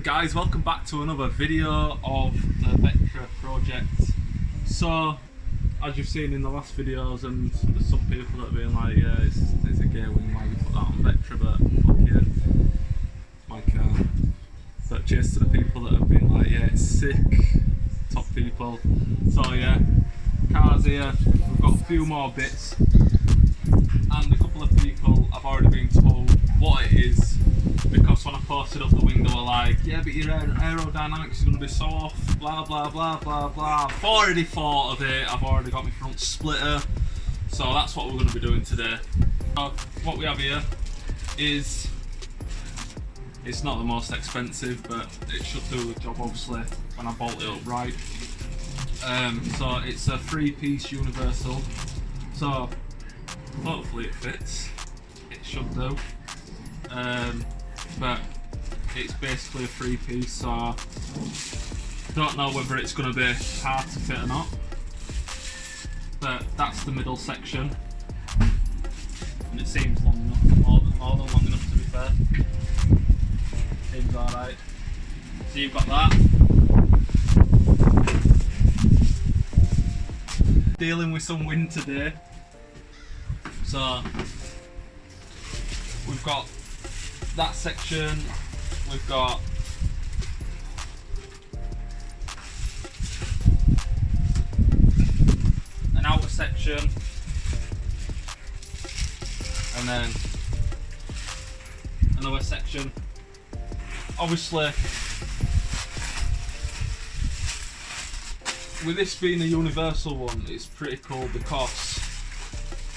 guys, welcome back to another video of the Vectra project. So, as you've seen in the last videos, and there's some people that have been like, yeah, it's a gay wing, why you put that on Vectra, but fuck yeah, my car. But cheers to the people that have been like, yeah, it's sick, top people. So yeah, car's here, we've got a few more bits, and a couple of people have already been told what it is, because when I posted up the wing they were like, yeah, but your aerodynamics is going to be soft, blah blah blah blah blah. I've already thought of it, I've already got my front splitter, so that's what we're going to be doing today. So what we have here is, it's not the most expensive, but it should do the job obviously when I bolt it up right. So it's a 3-piece universal, so hopefully it fits, it should do. But it's basically a 3-piece, so don't know whether it's going to be hard to fit or not. But that's the middle section, and it seems long enough, more than long enough to be fair. Seems alright. So you've got that. Dealing with some wind today, so we've got that section, we've got an outer section, and then another section. Obviously, with this being a universal one, it's pretty cool because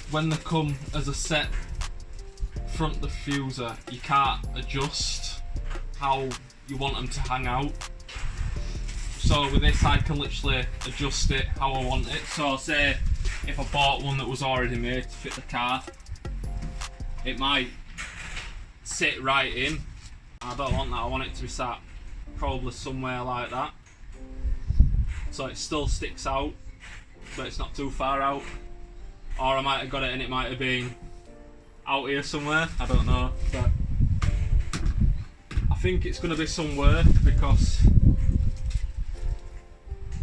when they come as a set front diffuser, you can't adjust how you want them to hang out. So with this I can literally adjust it how I want it. So say if I bought one that was already made to fit the car, it might sit right in. I don't want that, I want it to be sat probably somewhere like that, so it still sticks out but it's not too far out. Or I might have got it and it might have been out here somewhere, I don't know, but I think it's going to be some work because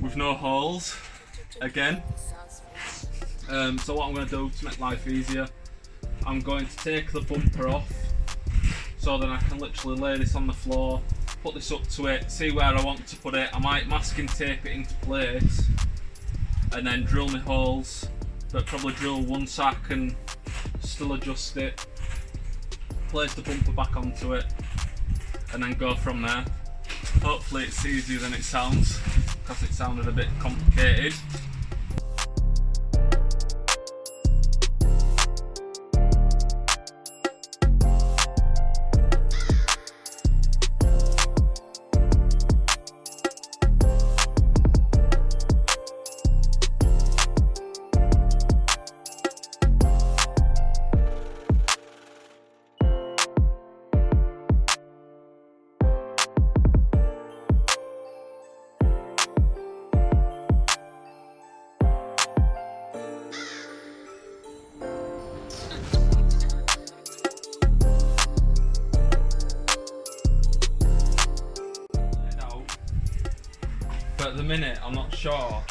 with no holes again. So what I'm going to do to make life easier, I'm going to take the bumper off, so then I can literally lay this on the floor, put this up to it, see where I want to put it. I might masking tape it into place and then drill my holes, but probably drill one so I can still adjust it, place the bumper back onto it, and then go from there. Hopefully it's easier than it sounds, because it sounded a bit complicated. But at the minute I'm not sure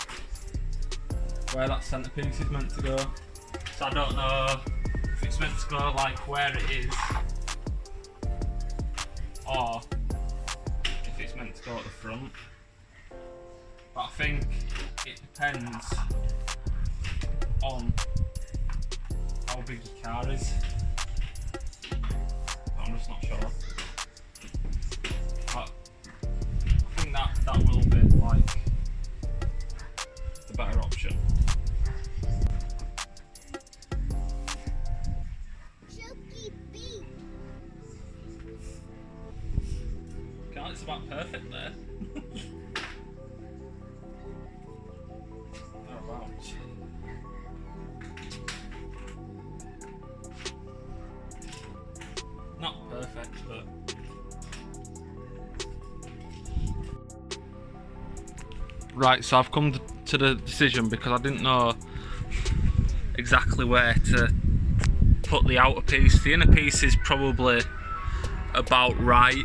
where that centrepiece is meant to go, so I don't know if it's meant to go like where it is, or if it's meant to go at the front. But I think it depends on how big your car is. I'm just not sure. But I think that will be like the better option. God, it's about perfect there. Thereabouts. Not perfect, but right, so I've come to the decision because I didn't know exactly where to put the outer piece. The inner piece is probably about right.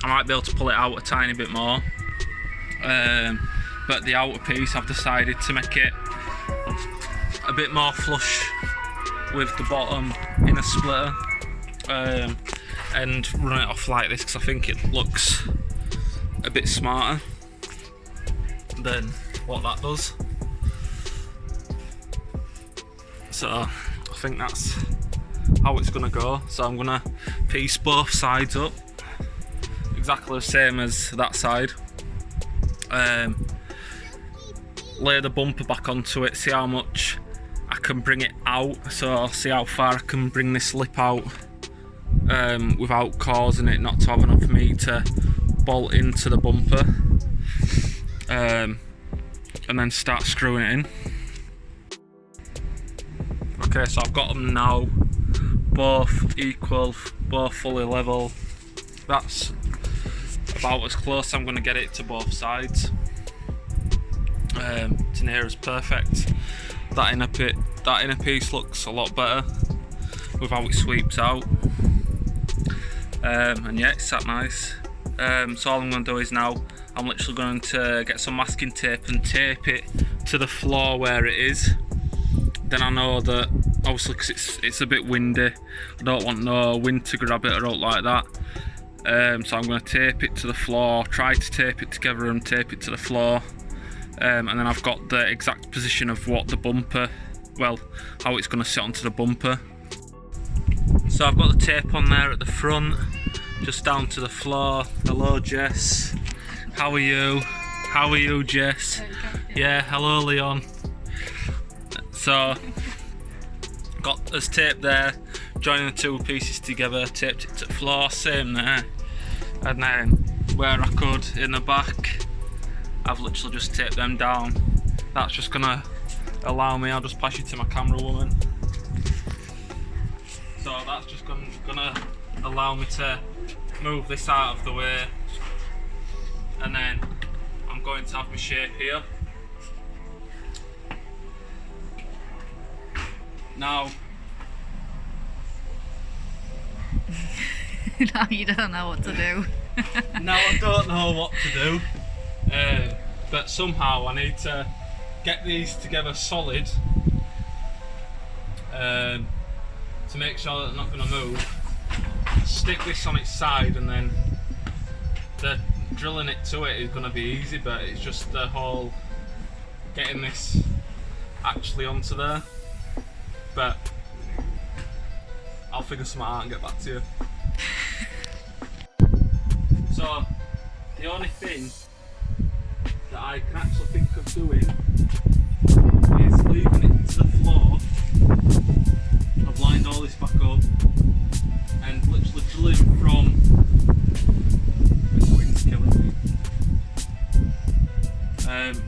I might be able to pull it out a tiny bit more. But the outer piece, I've decided to make it a bit more flush with the bottom in a splitter, and run it off like this because I think it looks a bit smarter than what that does. So I think that's how it's gonna go. So I'm gonna piece both sides up exactly the same as that side, lay the bumper back onto it, see how much I can bring it out, so I'll see how far I can bring this lip out without causing it not to have enough meat to bolt into the bumper, and then start screwing it in. Okay, so I've got them now both equal, both fully level. That's about as close I'm going to get it to both sides. To near as perfect. That inner piece looks a lot better with how it sweeps out. And yeah, it's that nice. So all I'm going to do is now I'm literally going to get some masking tape and tape it to the floor where it is. Then I know that, obviously because it's a bit windy, I don't want no wind to grab it or out like that. So I'm going to tape it to the floor, try to tape it together and tape it to the floor. And then I've got the exact position of what the bumper, well, how it's going to sit onto the bumper. So I've got the tape on there at the front, just down to the floor. Hello Jess, how are you? How are you Jess? Yeah, hello Leon. So, got this tape there, joining the two pieces together, taped it to the floor, same there. And then where I could in the back, I've literally just taped them down. That's just gonna allow me, I'll just pass you to my camera woman. So that's just gonna allow me to move this out of the way. And then I'm going to have my shape here. Now now you don't know what to do. Now I don't know what to do, but somehow I need to get these together solid to make sure that they're not going to move. Stick this on its side, and then the drilling it to it is going to be easy, but it's just the whole getting this actually onto there. But I'll figure something out and get back to you. So the only thing that I can actually think of doing is leaving it to the floor. I've lined all this back up and literally drilling from, this wind's killing me.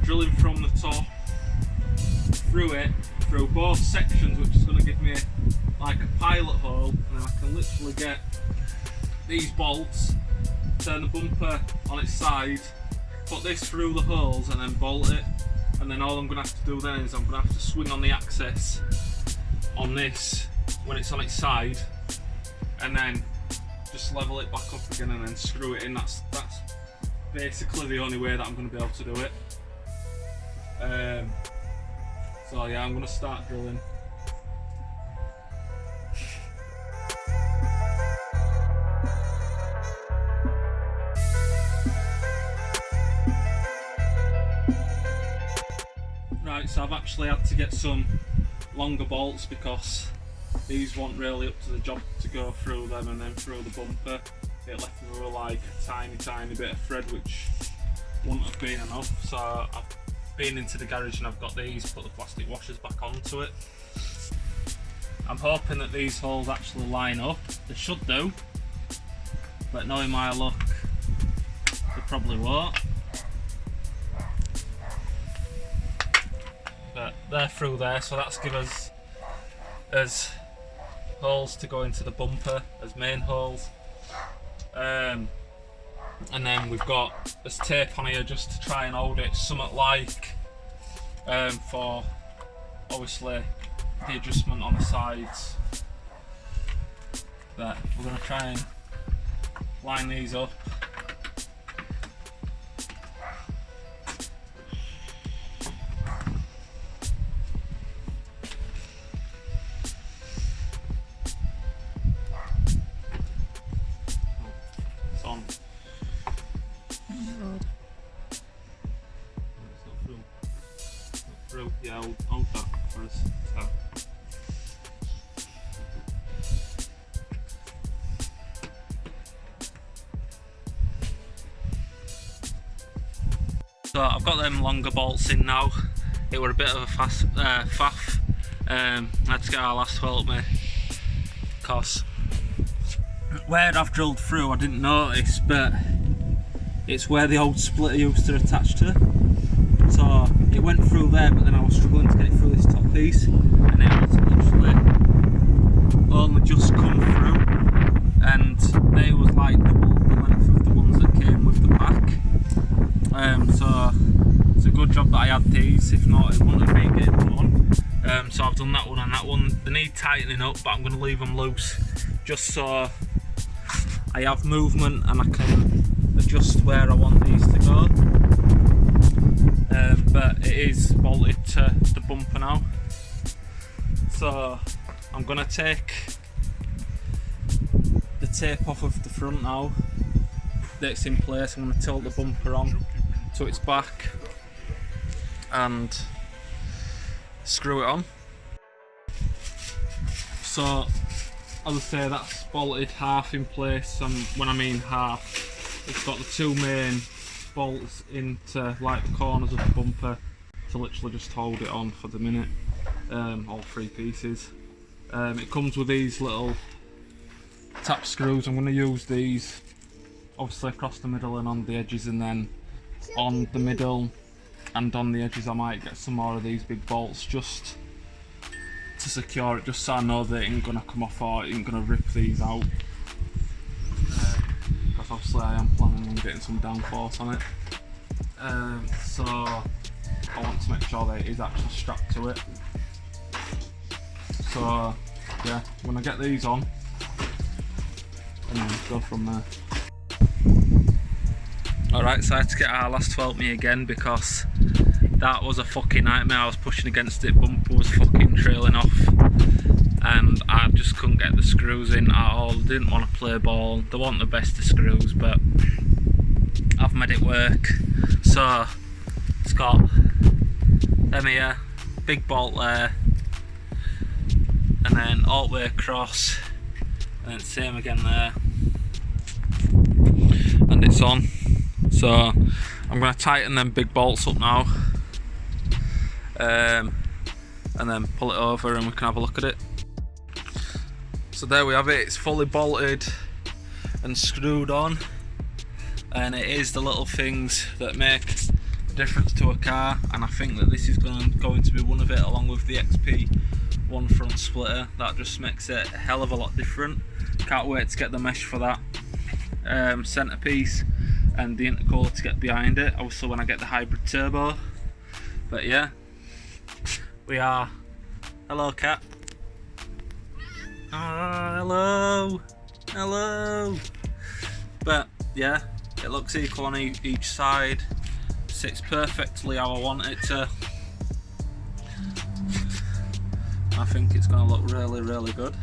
Drilling from the top through it, through both sections, which is going to give me like a pilot hole, and then I can literally get these bolts, turn the bumper on its side, put this through the holes and then bolt it. And then all I'm going to have to do then is I'm going to have to swing on the axis on this when it's on its side, and then just level it back up again and then screw it in. That's basically the only way that I'm going to be able to do it. So yeah, I'm going to start drilling. Right, so I've actually had to get some longer bolts because these weren't really up to the job to go through them and then through the bumper. It left me with like a tiny bit of thread, which wouldn't have been enough. So I've been into the garage and I've got these, put the plastic washers back onto it. I'm hoping that these holes actually line up. They should do, but knowing my luck, they probably won't. But they're through there, so that's give us as holes to go into the bumper as main holes. And then we've got this tape on here just to try and hold it somewhat like for obviously the adjustment on the sides. But we're going to try and line these up through. Yeah, hold that for us. So I've got them longer bolts in now. It were a bit of a faff. I had to get our last to help me, because where I've drilled through I didn't notice, but it's where the old splitter used to attach to. So it went through there, but then I was struggling to get it through this top piece, and it was literally only just come through, and they was like double the length of the ones that came with the pack. So it's a good job that I had these, if not it wouldn't have been getting them on. So I've done that one and that one. They need tightening up, but I'm going to leave them loose just so I have movement and I can adjust where I want these to go. But it is bolted to the bumper now, so I'm going to take the tape off of the front now that's in place. I'm going to tilt the bumper on to its back and screw it on. So as I say, that's bolted half in place, and when I mean half, it's got the two main bolts into like the corners of the bumper to literally just hold it on for the minute, all three pieces. It comes with these little tap screws. I'm going to use these obviously across the middle and on the edges, and then on the middle and on the edges I might get some more of these big bolts just to secure it, just so I know that it ain't going to come off or it ain't going to rip these out, because obviously I am planning on getting some downforce on it. So I want to make sure that it is actually strapped to it. So yeah, when I get these on, and then go from there. Alright, so I had to get Arlas to help me again, because that was a fucking nightmare. I was pushing against it, bumper was fucking trailing off, and I just couldn't get the screws in at all. Didn't want to play ball. They weren't the best of screws, but I've made it work. So it's got them here, big bolt there, and then all the way across, and then same again there, and it's on. So I'm going to tighten them big bolts up now, and then pull it over and we can have a look at it. So there we have it, it's fully bolted and screwed on, and it is the little things that make a difference to a car, and I think that this is going to be one of it, along with the XP1 front splitter. That just makes it a hell of a lot different. Can't wait to get the mesh for that centerpiece and the intercooler to get behind it, also when I get the hybrid turbo. But yeah, we are. Hello, cat. Oh, hello. But yeah, it looks equal on each side, sits perfectly how I want it to. I think it's going to look really, really good.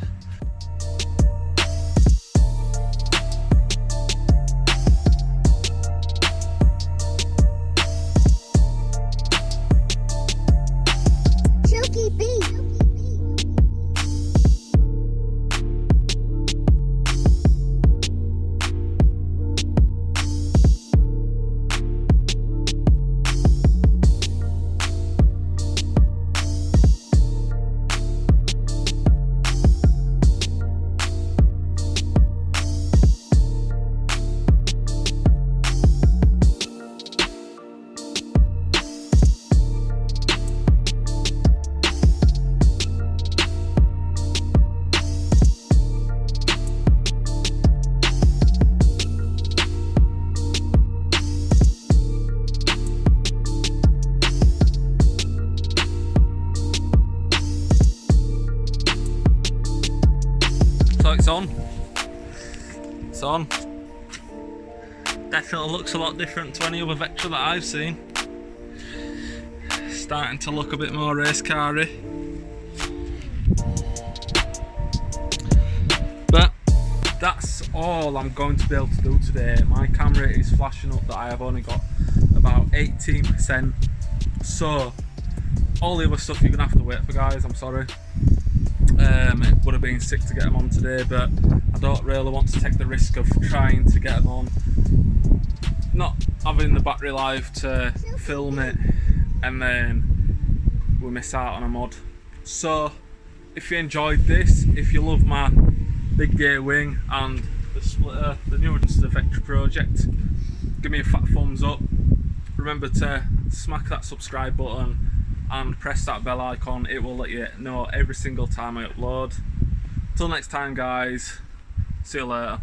It's on. Definitely looks a lot different to any other Vectra that I've seen. Starting to look a bit more race car-y. But that's all I'm going to be able to do today. My camera is flashing up that I have only got about 18%. So All the other stuff you're gonna have to wait for, guys. I'm sorry. It would have been sick to get them on today, but I don't really want to take the risk of trying to get them on, not having the battery life to film it, and then we miss out on a mod. So if you enjoyed this, if you love my big gear wing and the splitter, the new ones to the Vectra project, give me a fat thumbs up. Remember to smack that subscribe button and press that bell icon. It will let you know every single time I upload. Till next time, guys, see you later.